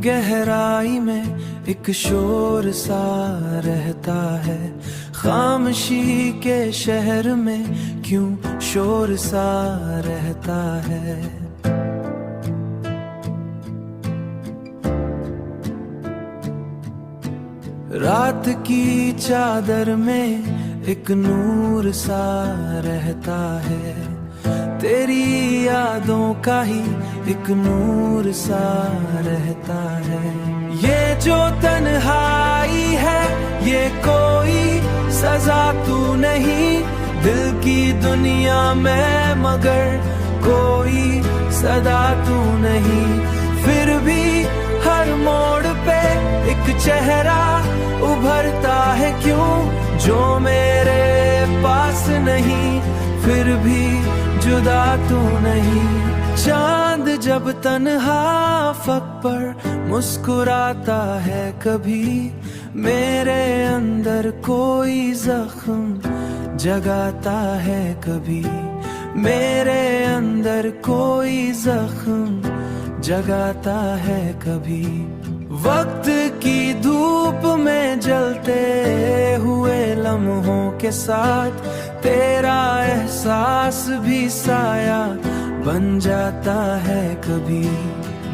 गहराई में एक शोर सा रहता है। खामोशी के शहर में क्यों शोर सा रहता है। रात की चादर में एक नूर सा रहता है। तेरी यादों का ही एक नूर सा रहता है। ये जो तन्हाई है ये कोई सजा तू नहीं, दिल की दुनिया में मगर कोई सदा तू नहीं। फिर भी हर मोड़ पे एक चेहरा उभरता है क्यों, जो मेरे पास नहीं फिर भी जुदा तू नहीं। चांद जब तन्हा फक पर मुस्कुराता है कभी, मेरे अंदर कोई जख्म जगाता है कभी। मेरे अंदर कोई जख्म जगाता है कभी। वक्त की धूप में जलते हुए लम्हों के साथ तेरा एहसास भी साया बन जाता है कभी।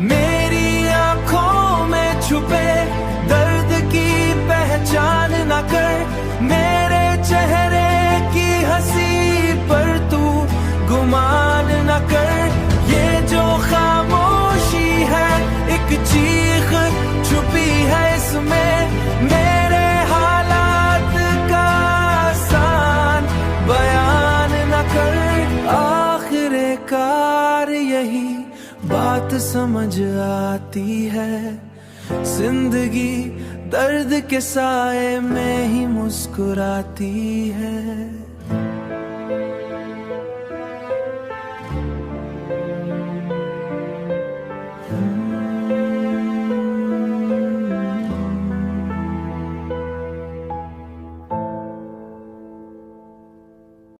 मेरी आंखों में छुपे दर्द की पहचान न कर, मेरे चेहरे की हंसी पर तू गुमान न कर। ये जो खामोशी है एक चीख छुपी है इसमें, मेरे हालात का आसान बयान न कर। आखिरकार यही बात समझ आती है, जिंदगी दर्द के साए में ही मुस्कुराती है।